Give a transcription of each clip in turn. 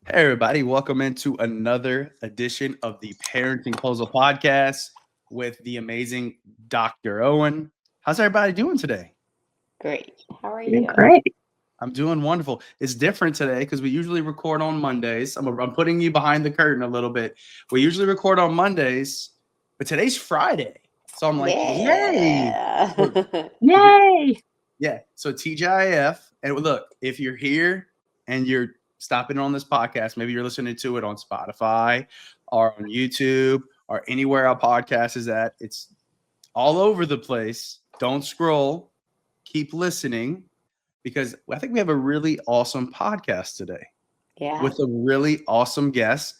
Hey, everybody, welcome into another edition of the Parenting Puzzle Podcast with the amazing Dr. Owen. How's everybody doing today? Great. How are Doing you? great. I'm doing wonderful. It's different today because we usually record on Mondays. I'm putting you behind the curtain a little bit. We usually record on Mondays, but today's Friday. So I'm like, yay. Yeah. So, Yay! yeah. So TGIF. And look, if you're here and you're stopping on this podcast, maybe you're listening to it on Spotify or on YouTube or anywhere our podcast is at. It's all over the place. Don't scroll. Keep listening because I think we have a really awesome podcast today Yeah. with a really awesome guest.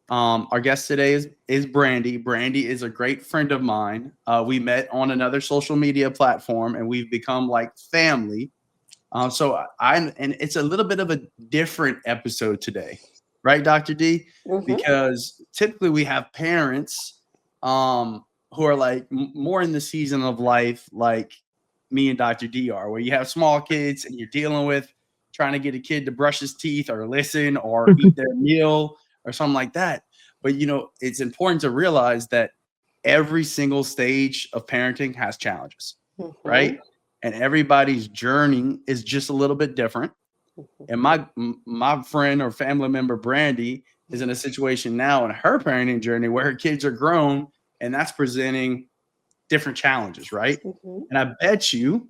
Our guest today is Brandy. Brandy is a great friend of mine. We met on another social media platform, and we've become like family. And it's a little bit of a different episode today, right, Dr. D? Mm-hmm. Because typically we have parents who are like more in the season of life, like me and Dr. D are, where you have small kids and you're dealing with trying to get a kid to brush his teeth or listen or eat their meal or something like that. But it's important to realize that every single stage of parenting has challenges, Mm-hmm. right? And everybody's journey is just a little bit different. And my friend or family member Brandy is in a situation now in her parenting journey where her kids are grown, and that's presenting different challenges, right? Mm-hmm. And I bet you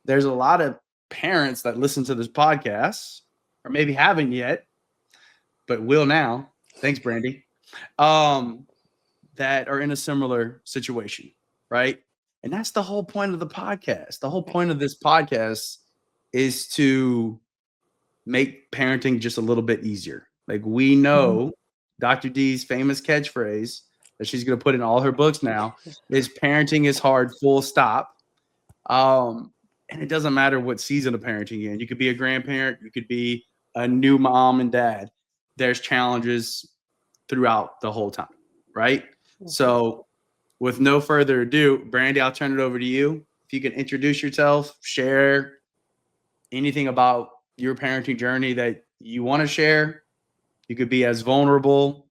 there's a lot of parents that listen to this podcast, or maybe haven't yet, but will now. Thanks, Brandy. Um, that are in a similar situation, right? And that's the whole point of the podcast. The whole point of this podcast is to make parenting just a little bit easier. Like we know Dr. D's famous catchphrase that she's going to put in all her books now is parenting is hard, full stop. And it doesn't matter what season of parenting you're in. You could be a grandparent, you could be a new mom and dad. There's challenges throughout the whole time, right? Mm-hmm. So, with no further ado, Brandy, I'll turn it over to you. If you can introduce yourself, share anything about your parenting journey that you want to share. You could be as vulnerable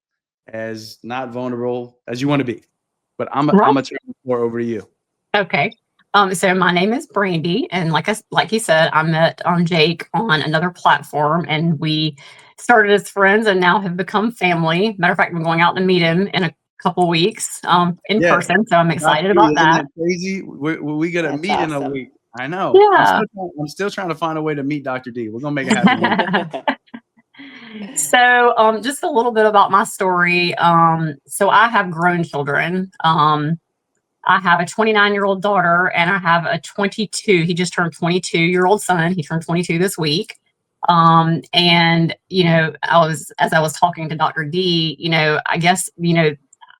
as not vulnerable as you want to be. But I'm Right. gonna turn the floor over to you. Okay. So my name is Brandy, and like you said, I met Jake on another platform, and we started as friends, and now have become family. Matter of fact, I'm going out to meet him in a couple weeks, in Yeah, person. So I'm Dr. excited D, about isn't that. that crazy? We got to That's meet in a awesome. week. I know. Yeah. I'm still trying to find a way to meet Dr. D. We're gonna make it happen one day. So, just a little bit about my story. So I have grown children. I have a 29-year-old daughter, and I have a 22. He just turned 22-year-old son. He turned 22 this week. And as I was talking to Dr. D, I guess,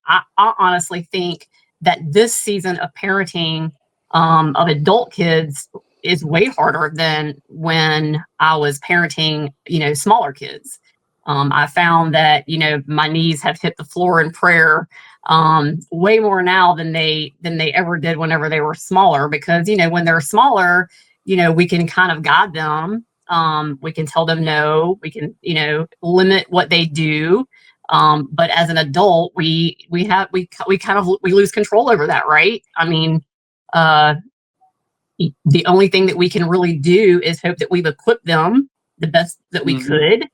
I honestly think that this season of parenting, of adult kids is way harder than when I was parenting, smaller kids. I found that, my knees have hit the floor in prayer, way more now than they ever did whenever they were smaller, because when they're smaller, we can kind of guide them. We can tell them no, we can limit what they do. But as an adult, we kind of we lose control over that, right? I mean, uh the only thing that we can really do is hope that we've equipped them the best that we Mhm. could,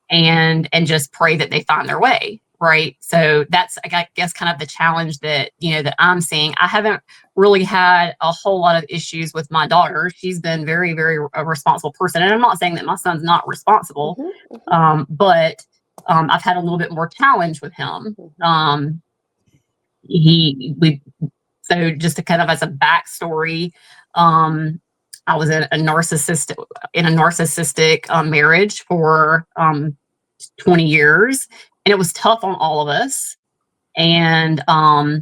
and just pray that they find their way, right? So that's, I guess, kind of the challenge that I'm seeing. I haven't really had a whole lot of issues with my daughter. She's been very, very a responsible person, and I'm not saying that my son's not responsible, Mm-hmm. but I've had a little bit more challenge with him. Mm-hmm. He we So just to kind of as a backstory, I was in a narcissistic marriage for 20 years, and it was tough on all of us. And I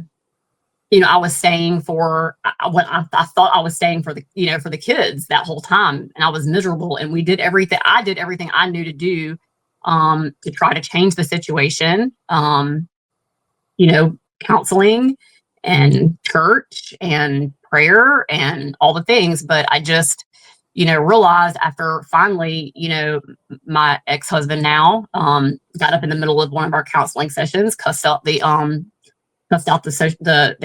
was staying for what I thought I was staying for the kids that whole time, and I was miserable. And we did everything. I did everything I knew to do to try to change the situation. Counseling and church and prayer and all the things, but I just realized after finally, my ex-husband now got up in the middle of one of our counseling sessions, cussed out the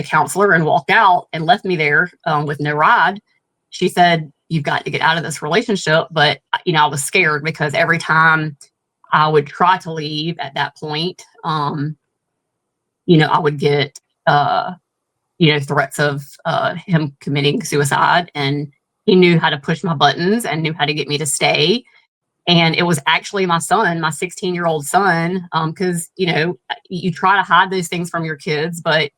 counselor and walked out and left me there with no ride. She said, "You've got to get out of this relationship." But, I was scared because every time I would try to leave at that point, I would get, threats of him committing suicide. And he knew how to push my buttons and knew how to get me to stay. And it was actually my son, my 16-year-old son, because, you try to hide those things from your kids, but,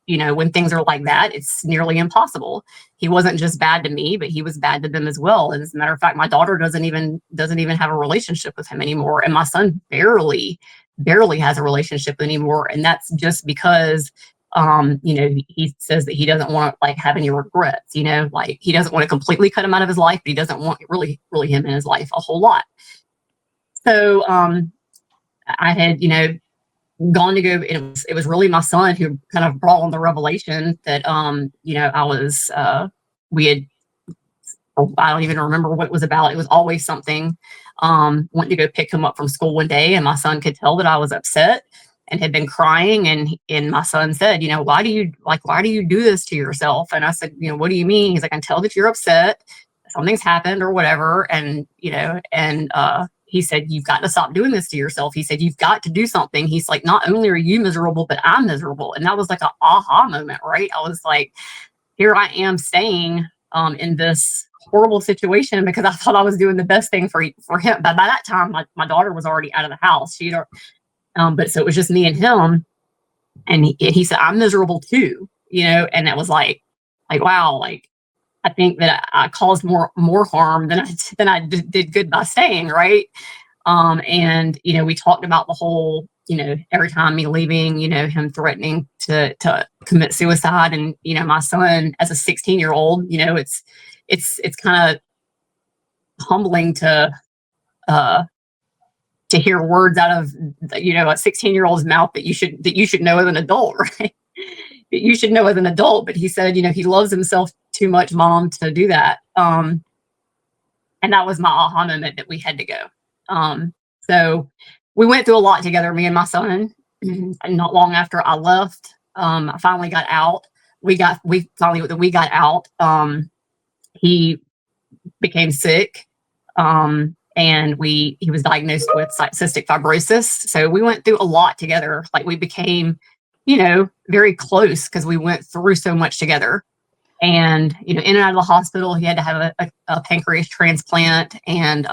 when things are like that, it's nearly impossible. He wasn't just bad to me, but he was bad to them as well. And as a matter of fact, my daughter doesn't even have a relationship with him anymore. And my son barely has a relationship anymore. And that's just because, he says that he doesn't want to have any regrets, he doesn't want to completely cut him out of his life, but he doesn't want really him in his life a whole lot. So, I had, gone to go, and it was really my son who kind of brought on the revelation that, I was, I don't even remember what it was about. It was always something. Went to go pick him up from school one day, and my son could tell that I was upset and had been crying. And my son said, why do you do this to yourself? And I said, what do you mean? He's like, I can tell that you're upset. Something's happened or whatever. And, he said, you've got to stop doing this to yourself. He said, you've got to do something. He's like, not only are you miserable, but I'm miserable. And that was like an aha moment, right? I was like, here I am staying in this horrible situation because I thought I was doing the best thing for him. But by that time, my daughter was already out of the house. But so it was just me and him. And he said, I'm miserable too, and it was like, wow, I think that I caused more harm than I did good by staying, right? And we talked about the whole, every time me leaving, him threatening to commit suicide, and my son as a 16-year-old, it's kind of humbling to hear words out of a 16-year-old's mouth that you should know as an adult, right? That you should know as an adult. But he said, he loves himself too much, Mom, to do that. And that was my aha moment that we had to go. So we went through a lot together, me and my son. And not long after I left, I finally got out. We got out. He became sick. And he was diagnosed with cystic fibrosis. So we went through a lot together. We became, very close because we went through so much together. And, in and out of the hospital, he had to have a pancreas transplant. And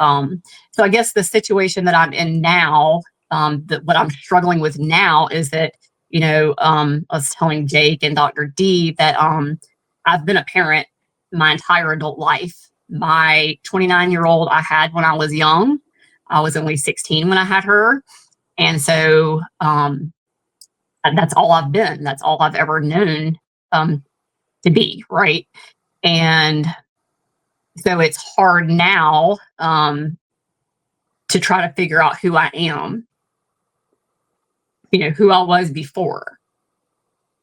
so I guess the situation that I'm in now, what I'm struggling with now is that, I was telling Jake and Dr. D that I've been a parent my entire adult life. My 29-year-old I had when I was young. I was only 16 when I had her. And so that's all I've been. That's all I've ever known to be, right? And so it's hard now to try to figure out who I am, who I was before.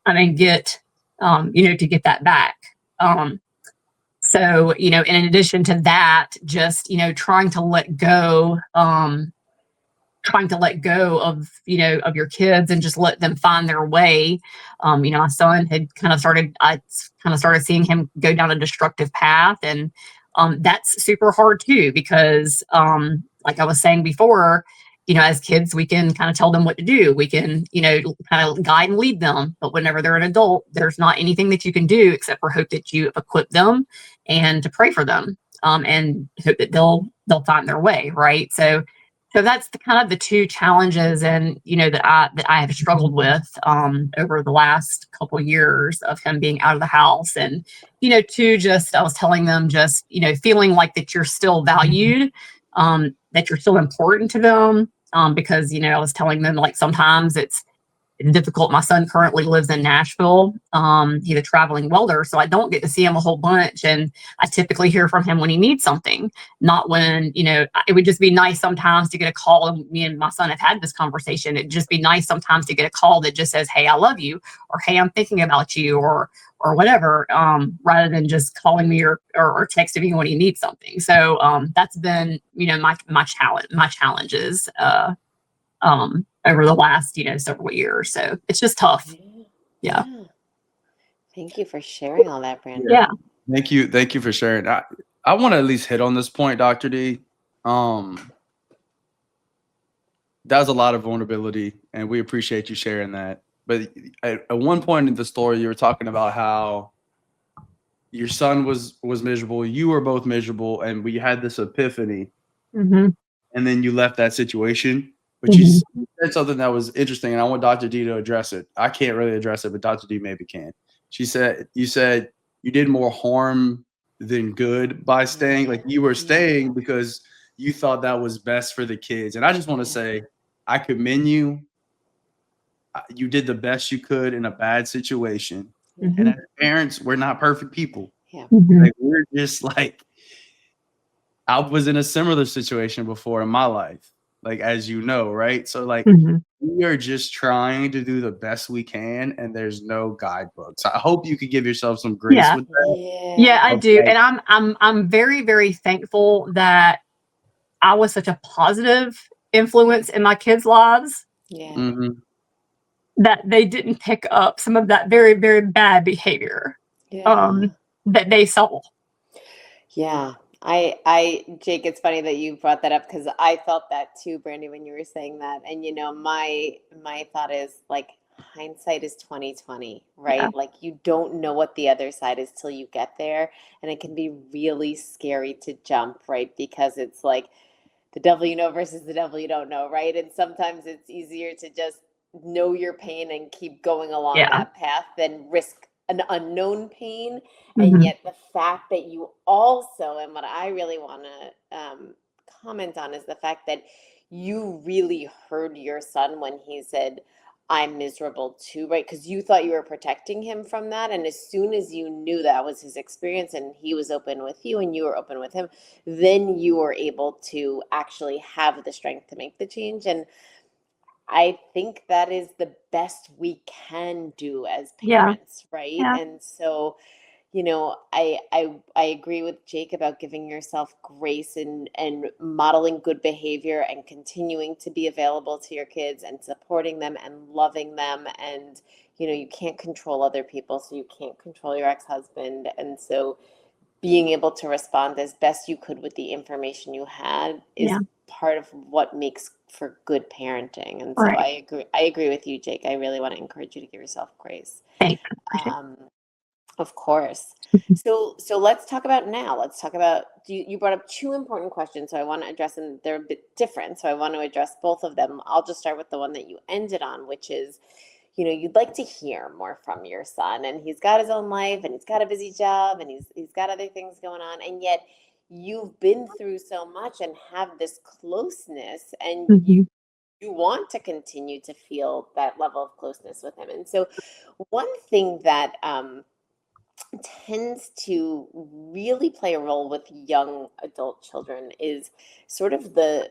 I mean, to get that back. So, in addition to that, just, trying to let go of, of your kids and just let them find their way. My son I kind of started seeing him go down a destructive path. And that's super hard too, because like I was saying before, as kids, we can kind of tell them what to do. We can, kind of guide and lead them. But whenever they're an adult, there's not anything that you can do except for hope that you equip them and to pray for them and hope that they'll find their way, right? So that's kind of the two challenges, and that I have struggled with over the last couple of years of him being out of the house, and I was telling them just feeling like that you're still valued, that you're still important to them, because I was telling them sometimes difficult. My son currently lives in Nashville. He's a traveling welder, so I don't get to see him a whole bunch. And I typically hear from him when he needs something, not when, it would just be nice sometimes to get a call. And me and my son have had this conversation. It'd just be nice sometimes to get a call that just says, "Hey, I love you," or "Hey, I'm thinking about you," or whatever, rather than just calling me or texting me when he needs something. So that's been, my challenges over the last, several years. So it's just tough. Yeah. Thank you for sharing all that, Brandon. Yeah. Thank you for sharing. I want to at least hit on this point, Dr. D. That was a lot of vulnerability, and we appreciate you sharing that. But at one point in the story, you were talking about how your son was miserable, you were both miserable, and we had this epiphany, and then you left that situation. But you said something that was interesting, and I want Dr. D to address it. I can't really address it, but Dr. D maybe can. You said you did more harm than good by staying. Like, you were staying because you thought that was best for the kids. And I just want to say, I commend you. You did the best you could in a bad situation. And as parents, we're not perfect people. Like, we're just like, I was in a similar situation before in my life, like, as you know, right? So like, we are just trying to do the best we can, and there's no guidebook. So I hope you could give yourself some grace with that. Yeah, I do. And I'm very, very thankful that I was such a positive influence in my kids' lives. That they didn't pick up some of that very, very bad behavior that they saw. Yeah. Jake, it's funny that you brought that up, because I felt that too, Brandy, when you were saying that. And my thought is, like, hindsight is 20/20, right? Yeah. Like, you don't know what the other side is till you get there, and it can be really scary to jump, right? Because it's like the devil you know versus the devil you don't know, right? And sometimes it's easier to just know your pain and keep going along that path than risk an unknown pain. And yet the fact that you also, and what I really want to comment on, is the fact that you really heard your son when he said, "I'm miserable too," right? Because you thought you were protecting him from that. And as soon as you knew that was his experience, and he was open with you and you were open with him, then you were able to actually have the strength to make the change. And I think that is the best we can do as parents, right? Yeah. And so, I agree with Jake about giving yourself grace and modeling good behavior and continuing to be available to your kids and supporting them and loving them. And, you can't control other people, so you can't control your ex-husband. And so being able to respond as best you could with the information you had is part of what makes for good parenting. And so I agree with you, Jake. I really want to encourage you to give yourself grace. Thanks. Of course. So let's talk about now. Let's talk about, you brought up two important questions, so I want to address them. They're a bit different, so I want to address both of them. I'll just start with the one that you ended on, which is, you'd like to hear more from your son, and he's got his own life, and he's got a busy job, and he's got other things going on, and yet you've been through so much and have this closeness, and you want to continue to feel that level of closeness with him. And so one thing that tends to really play a role with young adult children is sort of the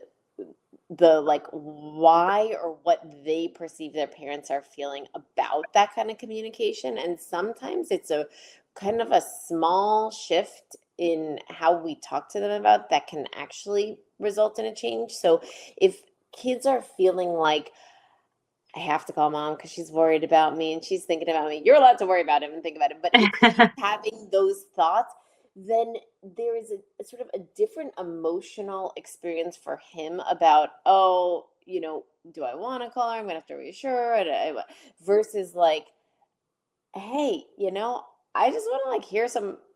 like why or what they perceive their parents are feeling about that kind of communication. And sometimes it's a kind of a small shift in how we talk to them about that can actually result in a change. So if kids are feeling like, "I have to call mom because she's worried about me and she's thinking about me," you're allowed to worry about him and think about him. But if he's having those thoughts, then there is a sort of a different emotional experience for him about, "Oh, do I want to call her? I'm going to have to reassure her," versus like, "Hey, I just want to like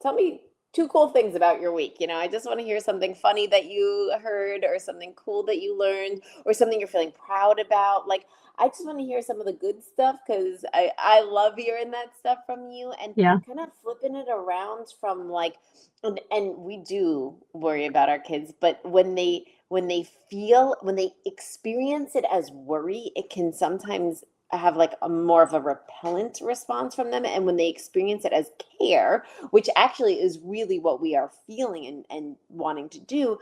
tell me two cool things about your week. I just want to hear something funny that you heard, or something cool that you learned, or something you're feeling proud about. Like, I just want to hear some of the good stuff, because I love hearing that stuff from you." And kind of flipping it around from like, and we do worry about our kids, but when they experience it as worry, it can sometimes have like a more of a repellent response from them. And when they experience it as care, which actually is really what we are feeling and wanting to do,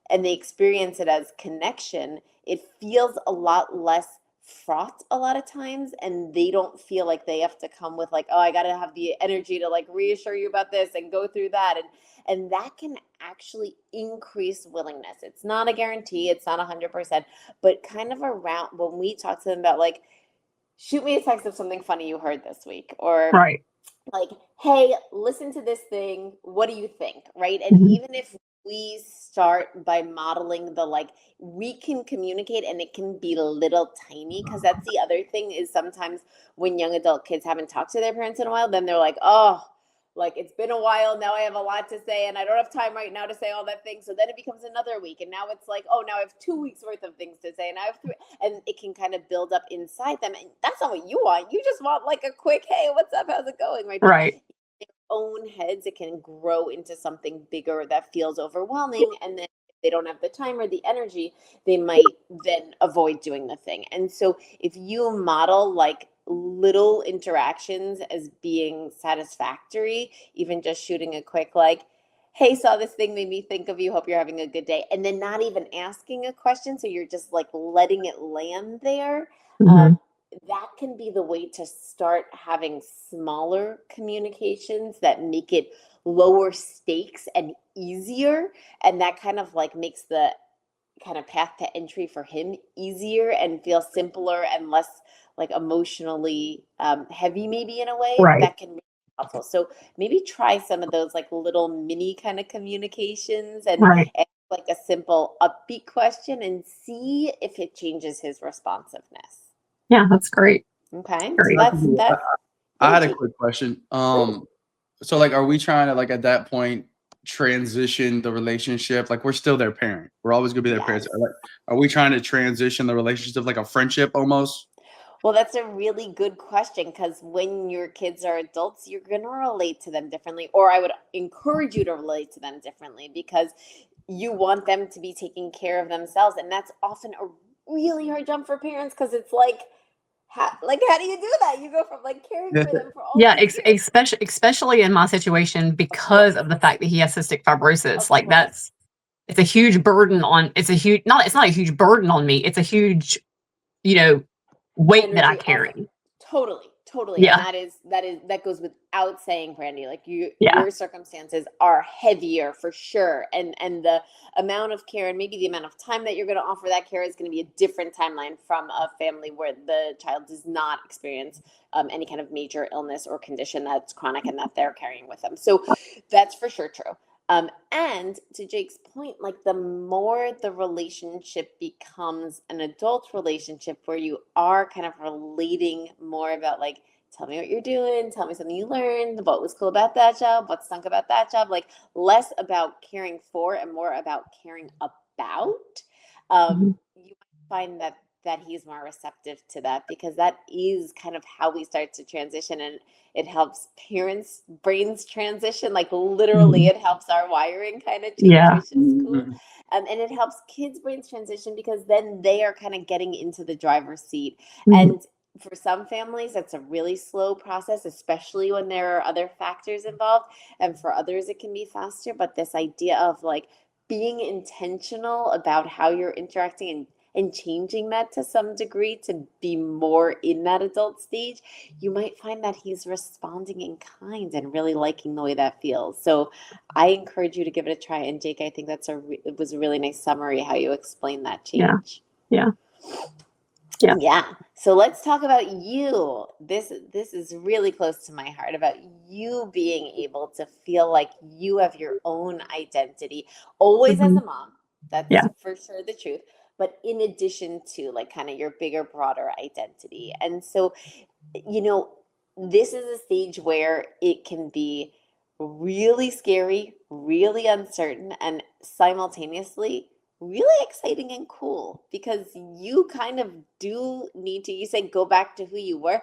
and they experience it as connection, it feels a lot less fraught a lot of times, and they don't feel like they have to come with like, oh, I got to have the energy to like reassure you about this and go through that. And that can actually increase willingness. It's not a guarantee, it's not 100%, but kind of around when we talk to them about like, shoot me a text of something funny you heard this week, or Right. like, hey, listen to this thing, what do you think, right? And Mhm. even if we start by modeling the like, we can communicate and it can be little tiny, because that's the other thing is sometimes when young adult kids haven't talked to their parents in a while, then they're like, oh, like it's been a while now, I have a lot to say and I don't have time right now to say all that thing. So then it becomes another week, and now it's like, oh, now I have 2 weeks worth of things to say, and I have 3, and it can kind of build up inside them, and that's not what you want. You just want like a quick, hey, what's up, how's it going, right? But Right. own heads, it can grow into something bigger that feels overwhelming. And then if they don't have the time or the energy, they might then avoid doing the thing. And so if you model like little interactions as being satisfactory, even just shooting a quick like, hey, saw this thing, made me think of you, hope you're having a good day, and then not even asking a question, so you're just like letting it land there, Mhm. that can be the way to start having smaller communications that make it lower stakes and easier. And that kind of like makes the kind of path to entry for him easier and feel simpler and less like emotionally heavy, maybe in a way Right. that can be helpful. So maybe try some of those like little mini kind of communications and Right. ask like a simple upbeat question and see if it changes his responsiveness. Yeah, that's great. Okay, so Great. that's I yeah, had a Jake. quick question. Great. So like, are we trying to like at that point transition the relationship? Like, we're still their parent. We're always gonna be their parents. Yes. Like, are we trying to transition the relationship of like a friendship almost? Well, that's a really good question, because when your kids are adults, you're going to relate to them differently, or I would encourage you to relate to them differently, because you want them to be taking care of themselves. And that's often a really hard jump for parents, because it's like, how do you do that? You go from like caring for them for all Yeah, these years. especially in my situation Of because course. of the fact that he has cystic fibrosis. Of Like course. it's a huge burden on. It's not a huge burden on me. It's a huge, you know, weight that I Energy effort. carry. Totally. And Yeah. that goes without saying, Brandy. Like Yeah. your circumstances are heavier for sure. And the amount of care and maybe the amount of time that you're going to offer that care is going to be a different timeline from a family where the child does not experience any kind of major illness or condition that's chronic and that they're carrying with them. So that's for sure true. And to Jake's point, like the more the relationship becomes an adult relationship where you are kind of relating more about like, tell me what you're doing, tell me something you learned, what was cool about that job, what stunk about that job, like less about caring for and more about caring about, Mhm. you might find that he's more receptive to that, because that is kind of how we start to transition, and it helps parents' brains transition. Like literally, Mhm. it helps our wiring kind of change, Yeah. which is cool. Mhm. And it helps kids' brains transition, because then they are kind of getting into the driver's seat. Mhm. And for some families, that's a really slow process, especially when there are other factors involved. And for others, it can be faster. But this idea of like being intentional about how you're interacting and changing that to some degree to be more in that adult stage, you might find that he's responding in kind and really liking the way that feels. So I encourage you to give it a try. And Jake, I think it was a really nice summary how you explained that Yeah. change. Yeah. Yeah. Yeah. So let's talk about you. This is really close to my heart, about you being able to feel like you have your own identity, always as Mhm. a mom. That's Yeah. for sure the truth. But in addition to like kind of your bigger, broader identity. And so, you know, this is a stage where it can be really scary, really uncertain, and simultaneously really exciting and cool, because you kind of do need to, you say, go back to who you were.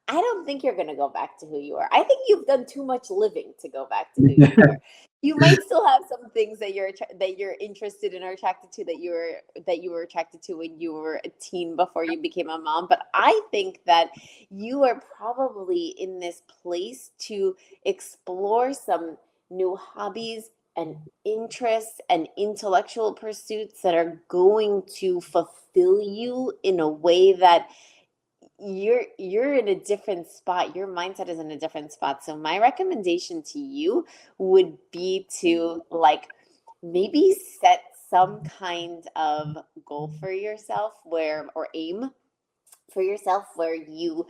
I don't think you're going to go back to who you are. I think you've done too much living to go back to who you are. You might still have some things that you're interested in or attracted to that you were attracted to when you were a teen before you became a mom. But I think that you are probably in this place to explore some new hobbies and interests and intellectual pursuits that are going to fulfill you in a way that you're in a different spot. Your mindset is in a different spot. So my recommendation to you would be to like maybe set some kind of goal for yourself or aim for yourself where you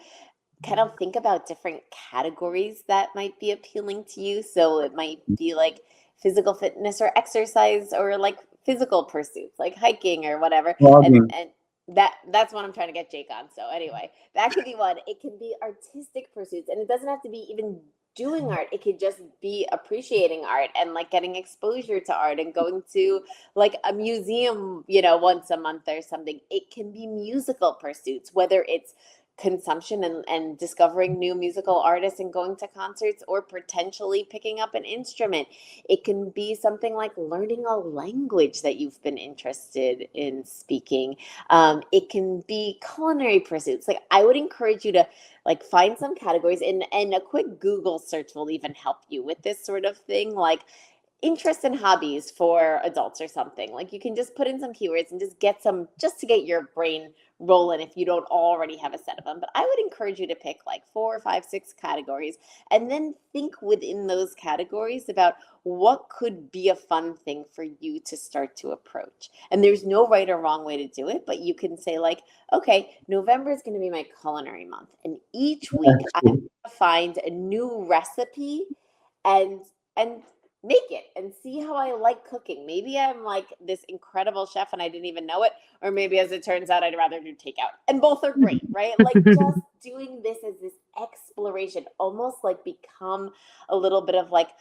kind of think about different categories that might be appealing to you. So it might be like physical fitness or exercise or like physical pursuits like hiking or whatever. And that's what I'm trying to get Jake on. So anyway, that could be one. It can be artistic pursuits, and it doesn't have to be even doing art. It could just be appreciating art and like getting exposure to art and going to like a museum, once a month or something. It can be musical pursuits, whether it's consumption and discovering new musical artists and going to concerts or potentially picking up an instrument. It can be something like learning a language that you've been interested in speaking. It can be culinary pursuits. Like I would encourage you to like find some categories, and a quick Google search will even help you with this sort of thing. Like interest and hobbies for adults or something. Like you can just put in some keywords and just to get your brain rolling if you don't already have a set of them. But I would encourage you to pick like 4 or 5, 6 categories and then think within those categories about what could be a fun thing for you to start to approach. And there's no right or wrong way to do it, but you can say like, okay, November is going to be my culinary month. And each week I'm going to find a new recipe and make it and see how I like cooking. Maybe I'm like this incredible chef and I didn't even know it, or maybe as it turns out, I'd rather do takeout. And both are great, right? Like just doing this as this exploration, almost like become a little bit of like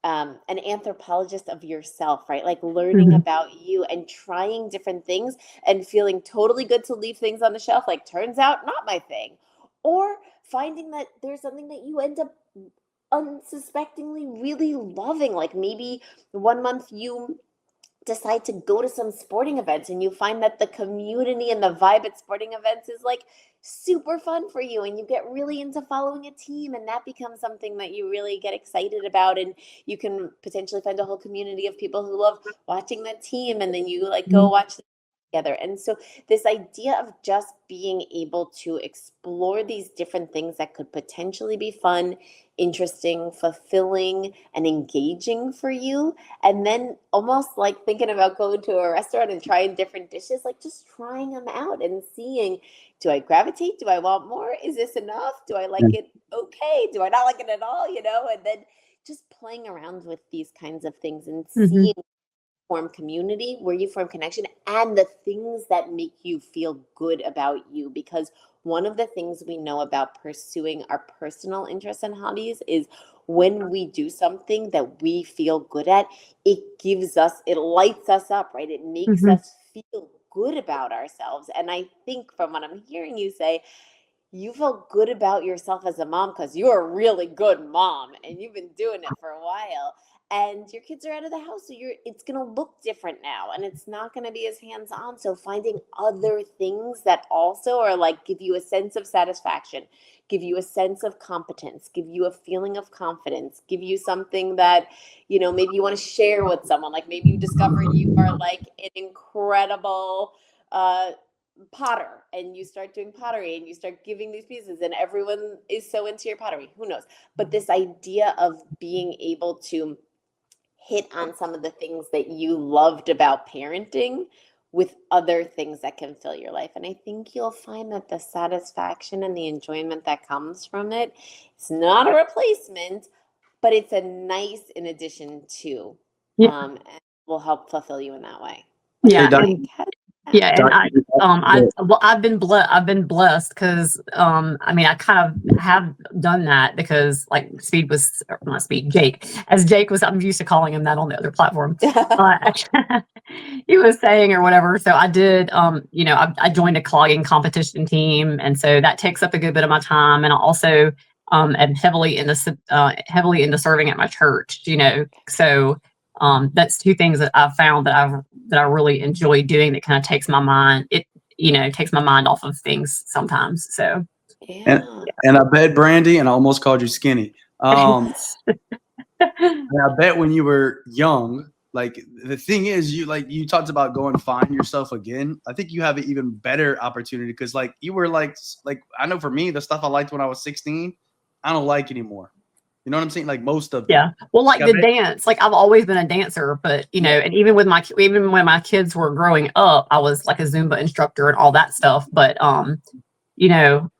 an anthropologist of yourself, right? Like learning about you and trying different things and feeling totally good to leave things on the shelf. Like turns out not my thing. Or finding that there's something that you end up unsuspectingly really loving. Like maybe one month you decide to go to some sporting events and you find that the community and the vibe at sporting events is like super fun for you, and you get really into following a team, and that becomes something that you really get excited about, and you can potentially find a whole community of people who love watching that team, and then you like go watch together. And so this idea of just being able to explore these different things that could potentially be fun, interesting, fulfilling, and engaging for you, and then almost like thinking about going to a restaurant and trying different dishes, like just trying them out and seeing, do I gravitate? Do I want more? Is this enough? Do I like it okay? Do I not like it at all? And then just playing around with these kinds of things and seeing form community, where you form connection, and the things that make you feel good about you. Because one of the things we know about pursuing our personal interests and hobbies is when we do something that we feel good at, it lights us up, right? It makes us feel good about ourselves. And I think from what I'm hearing you say, you feel good about yourself as a mom because you're a really good mom and you've been doing it for a while, and your kids are out of the house, so it's going to look different now, and it's not going to be as hands-on. So finding other things that also are like give you a sense of satisfaction, give you a sense of competence, give you a feeling of confidence, give you something that maybe you want to share with someone. Like maybe you discover you are like an incredible potter, and you start doing pottery and you start giving these pieces and everyone is so into your pottery. Who knows? But this idea of being able to hit on some of the things that you loved about parenting with other things that can fill your life. And I think you'll find that the satisfaction and the enjoyment that comes from it, it's not a replacement, but it's a nice in addition to, and will help fulfill you in that way. Yeah. Hey, Yeah, and I've been blessed because I mean I kind of have done that because like Speed was or not Speed Jake was, I'm used to calling him that on the other platform. He was saying or whatever. So I did you know I joined a clogging competition team, and so that takes up a good bit of my time. And I also am heavily into serving at my church. You know, so that's two things that I've found that I really enjoy doing that kind of takes my mind. It, you know, takes my mind off of things sometimes. So and I bet Brandy, and I almost called you skinny. And I bet when you were young, like the thing is, you talked about going find yourself again. I think you have an even better opportunity because like you were like I know for me the stuff I liked when I was 16, I don't like anymore. You know what I'm saying? Like most of them. Well, like the dance, like I've always been a dancer, but you know, and even when my kids were growing up, I was like a Zumba instructor and all that stuff. But you know,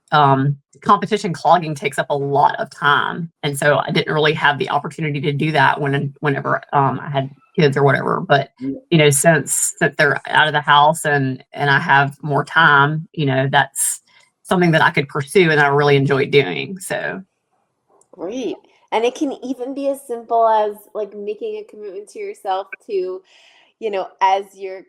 competition clogging takes up a lot of time, and so I didn't really have the opportunity to do that whenever I had kids or whatever. But you know, since that they're out of the house and I have more time, you know, that's something that I could pursue and I really enjoy doing. So Great. And it can even be as simple as like making a commitment to yourself to, you know, as you're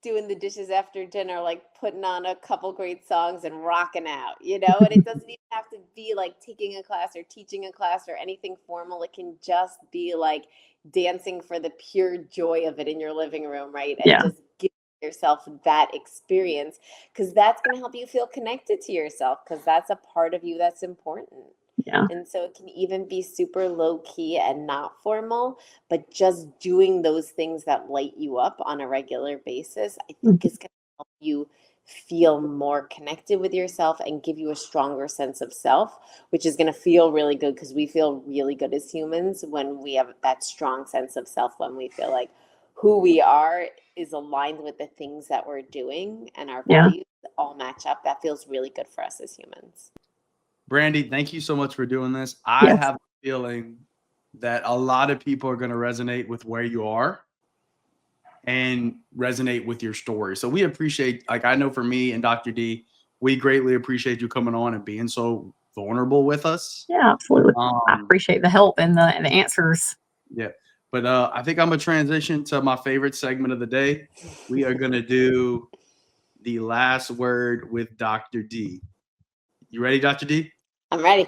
doing the dishes after dinner, like putting on a couple great songs and rocking out, you know, and it doesn't even have to be like taking a class or teaching a class or anything formal. It can just be like dancing for the pure joy of it in your living room, right? And just give yourself that experience because that's going to help you feel connected to yourself because that's a part of you that's important. And so it can even be super low key and not formal, but just doing those things that light you up on a regular basis, I think is going to help you feel more connected with yourself and give you a stronger sense of self, which is going to feel really good because we feel really good as humans when we have that strong sense of self, when we feel like who we are is aligned with the things that we're doing and our values all match up. That feels really good for us as humans. Brandy, thank you so much for doing this. I have a feeling that a lot of people are going to resonate with where you are and resonate with your story. So we appreciate, like I know for me and Dr. D, we greatly appreciate you coming on and being so vulnerable with us. Yeah, absolutely. I appreciate the help and the answers. Yeah. But I think I'm going to transition to my favorite segment of the day. We are going to do the last word with Dr. D. You ready, Dr. D? I'm ready.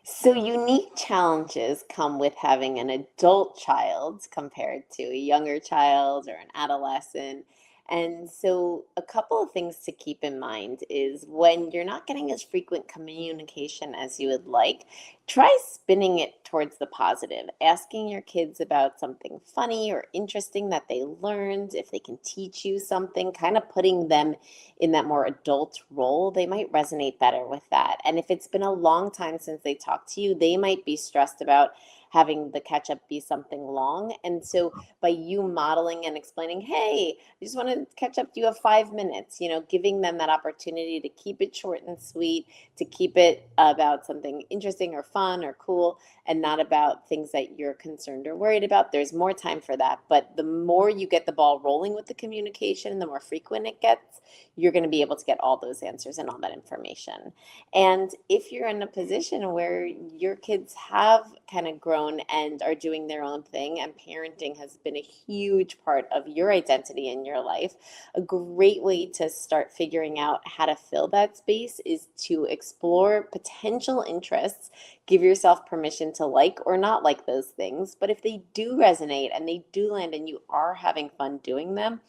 So unique challenges come with having an adult child compared to a younger child or an adolescent. And so a couple of things to keep in mind is when you're not getting as frequent communication as you would like, try spinning it towards the positive, asking your kids about something funny or interesting that they learned, if they can teach you something, kind of putting them in that more adult role, they might resonate better with that. And if it's been a long time since they talked to you, they might be stressed about having the catch up be something long. And so by you modeling and explaining, hey, I just want to catch up. Do you have 5 minutes? You know, giving them that opportunity to keep it short and sweet, to keep it about something interesting or fun or cool and not about things that you're concerned or worried about. There's more time for that. But the more you get the ball rolling with the communication, the more frequent it gets, you're going to be able to get all those answers and all that information. And if you're in a position where your kids have kind of grown and are doing their own thing, and parenting has been a huge part of your identity in your life, a great way to start figuring out how to fill that space is to explore potential interests. Give yourself permission to like or not like those things. But if they do resonate and they do land and you are having fun doing them,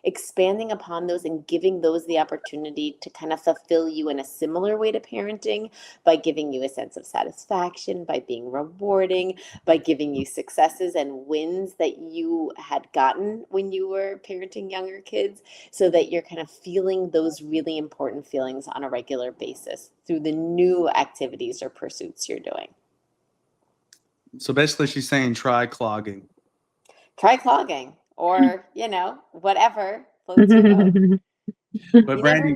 expanding upon those and giving those the opportunity to kind of fulfill you in a similar way to parenting by giving you a sense of satisfaction, by being rewarding, by giving you successes and wins that you had gotten when you were parenting younger kids, so that you're kind of feeling those really important feelings on a regular basis through the new activities or pursuits you're doing. So basically she's saying try clogging. Try clogging. Or, you know, whatever floats your boat. But Brandy,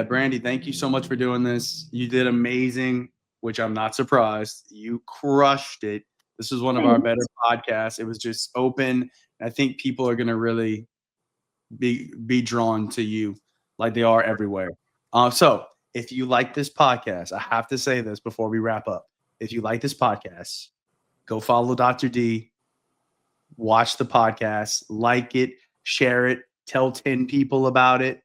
Brandy, thank you so much for doing this. You did amazing, which I'm not surprised. You crushed it. This is one of our better podcasts. It was just open. I think people are going to really be drawn to you like they are everywhere. So if you like this podcast, I have to say this before we wrap up. If you like this podcast, go follow Dr. D, watch the podcast, like it, share it, tell 10 people about it,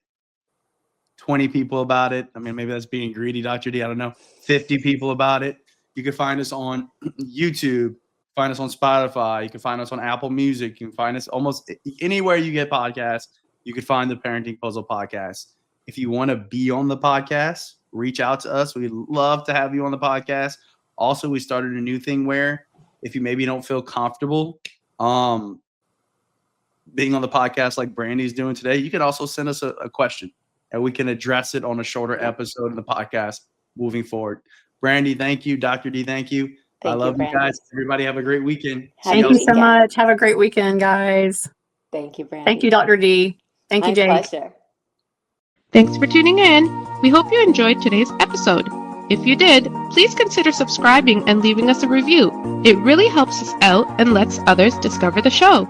20 people about it. I mean, maybe that's being greedy, Dr. D. I don't know. 50 people about it. You can find us on YouTube, find us on Spotify. You can find us on Apple Music. You can find us almost anywhere you get podcasts. You can find the Parenting Puzzle podcast. If you want to be on the podcast, reach out to us. We'd love to have you on the podcast. Also, we started a new thing where if you maybe don't feel comfortable being on the podcast like Brandy's doing today, you can also send us a question and we can address it on a shorter episode of the podcast moving forward. Brandy, thank you. Dr. D, thank you. I love you guys. Everybody have a great weekend. Thank you so much. Have a great weekend, guys. Thank you, Brandy. Thank you, Dr. D. Thank you, Jake. My pleasure. Thanks for tuning in. We hope you enjoyed today's episode. If you did, please consider subscribing and leaving us a review. It really helps us out and lets others discover the show.